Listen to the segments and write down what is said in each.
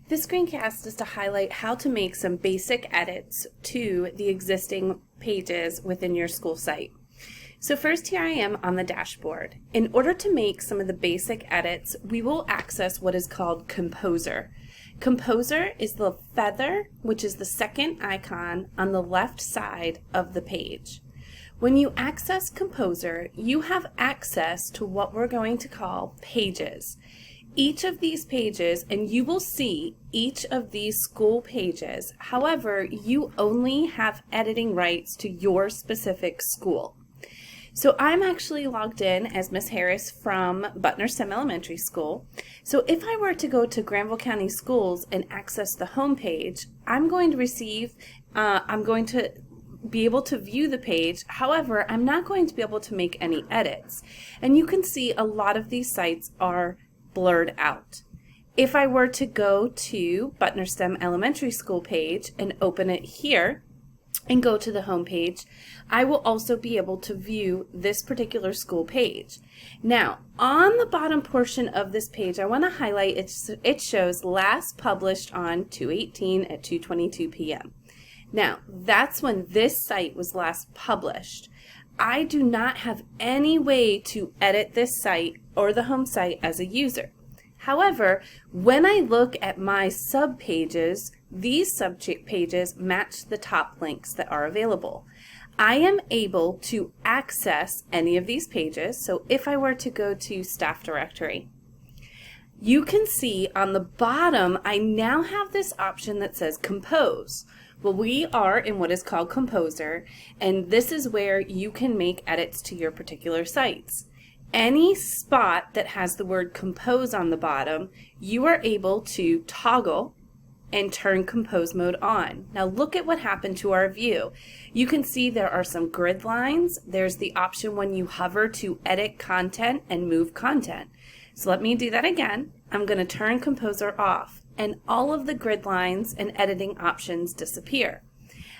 This screencast is to highlight how to make some basic edits to the existing pages within your school site. So first, here I am on the dashboard. In order to make some of the basic edits, we will access what is called Composer. Composer is the feather, which is the second icon on the left side of the page. When you access Composer, you have access to what we're going to call pages. Each of these pages, and you will see each of these school pages, however, you only have editing rights to your specific school. So I'm actually logged in as Miss Harris from Butner STEM Elementary School. So if I were to go to Granville County Schools and access the home page, I'm going to be able to view the page. However, I'm not going to be able to make any edits. And you can see a lot of these sites are blurred out. If I were to go to Butner STEM Elementary School page and open it here and go to the home page, I will also be able to view this particular school page. Now, on the bottom portion of this page, I want to highlight it shows last published on 2/18 at 2:22 p.m. Now, that's when this site was last published. I do not have any way to edit this site or the home site as a user. However, when I look at my subpages, these subpages match the top links that are available. I am able to access any of these pages. So if I were to go to Staff Directory, you can see on the bottom, I now have this option that says Compose. Well, we are in what is called Composer, and this is where you can make edits to your particular sites. Any spot that has the word Compose on the bottom, you are able to toggle and turn Compose mode on. Now look at what happened to our view. You can see there are some grid lines. There's the option when you hover to edit content and move content. So let me do that again. I'm going to turn Composer off, and all of the grid lines and editing options disappear.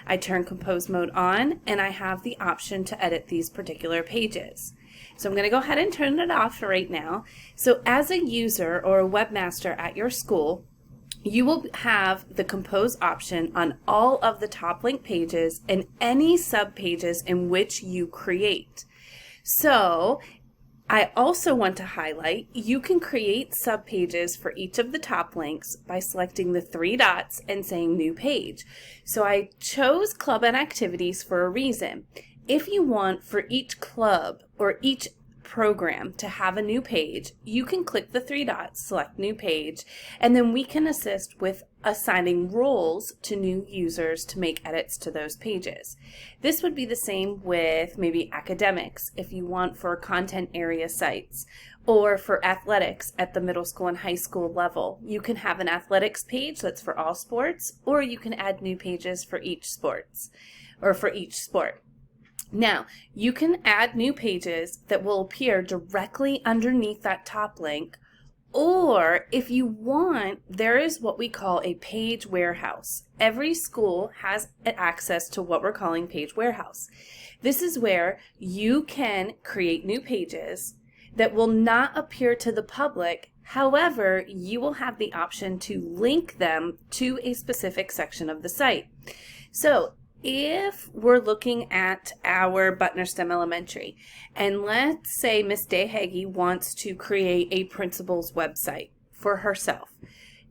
I turn Compose mode on, and I have the option to edit these particular pages. So I'm going to go ahead and turn it off for right now. So as a user or a webmaster at your school, you will have the Compose option on all of the top link pages and any sub pages in which you create. So I also want to highlight, you can create subpages for each of the top links by selecting the three dots and saying New Page. So I chose Club and Activities for a reason. If you want for each club or each program to have a new page, you can click the three dots, select New Page, and then we can assist with assigning roles to new users to make edits to those pages. This would be the same with maybe academics if you want for content area sites, or for athletics at the middle school and high school level. You can have an athletics page that's for all sports, or you can add new pages for each sports or for each sport. Now, you can add new pages that will appear directly underneath that top link, or if you want, there is what we call a page warehouse. Every school has access to what we're calling page warehouse. This is where you can create new pages that will not appear to the public. However, you will have the option to link them to a specific section of the site. So if we're looking at our Butner STEM Elementary, and let's say Miss Dehage wants to create a principal's website for herself,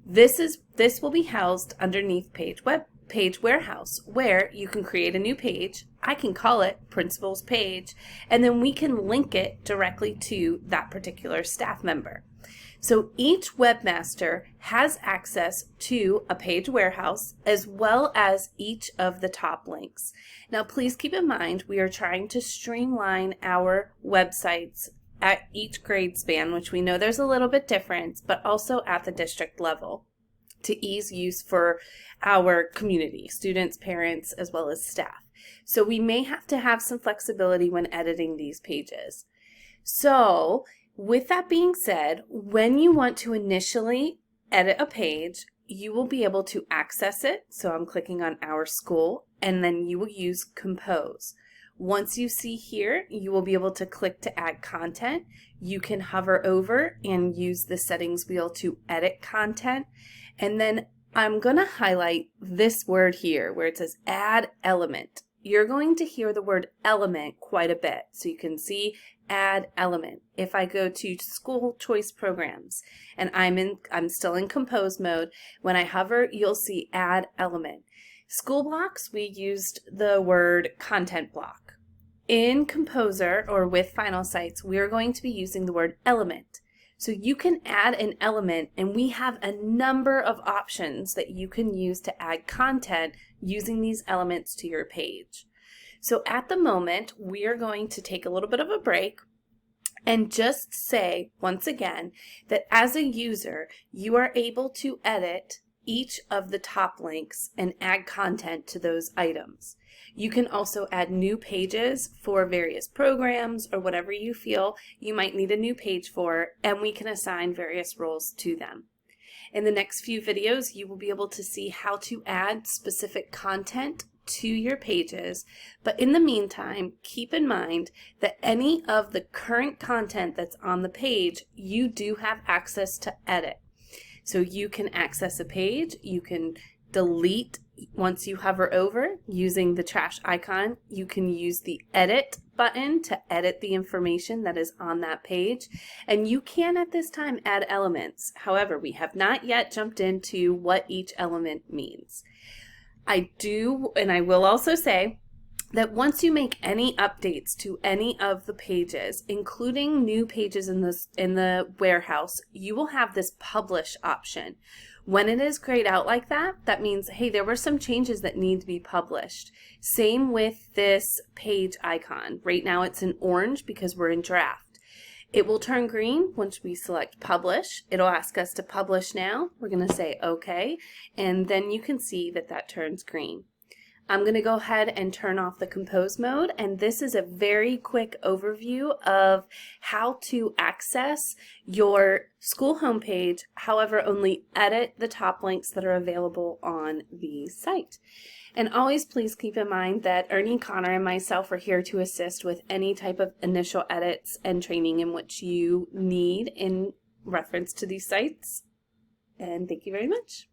this will be housed underneath Page Warehouse, where you can create a new page. I can call it Principal's Page, and then we can link it directly to that particular staff member. So each webmaster has access to a page warehouse as well as each of the top links. Now please keep in mind we are trying to streamline our websites at each grade span, which we know there's a little bit difference, but also at the district level to ease use for our community, students, parents, as well as staff. So we may have to have some flexibility when editing these pages. So with that being said, when you want to initially edit a page, you will be able to access it. So I'm clicking on Our School, and then you will use Compose. Once you see here, you will be able to click to add content. You can hover over and use the settings wheel to edit content. And then I'm going to highlight this word here where it says add element. You're going to hear the word element quite a bit. So you can see add element. If I go to school choice programs and I'm still in compose mode, when I hover, you'll see add element. School blocks, we used the word content block. In Composer or with Finalsites, we are going to be using the word element. So you can add an element, and we have a number of options that you can use to add content using these elements to your page. So at the moment, we are going to take a little bit of a break and just say, once again, that as a user, you are able to edit each of the top links and add content to those items. You can also add new pages for various programs or whatever you feel you might need a new page for, and we can assign various roles to them. In the next few videos, you will be able to see how to add specific content to your pages, but in the meantime, keep in mind that any of the current content that's on the page, you do have access to edit. So you can access a page, you can delete once you hover over using the trash icon. You can use the edit button to edit the information that is on that page. And you can at this time add elements. However, we have not yet jumped into what each element means. I do, and I will also say, that once you make any updates to any of the pages, including new pages in the warehouse, you will have this publish option. When it is grayed out like that, that means, hey, there were some changes that need to be published. Same with this page icon. Right now it's in orange because we're in draft. It will turn green once we select publish. It'll ask us to publish now. We're going to say okay, and then you can see that that turns green. I'm going to go ahead and turn off the compose mode, and this is a very quick overview of how to access your school homepage, however, only edit the top links that are available on the site. And always please keep in mind that Ernie, Connor, and myself are here to assist with any type of initial edits and training in which you need in reference to these sites. And thank you very much.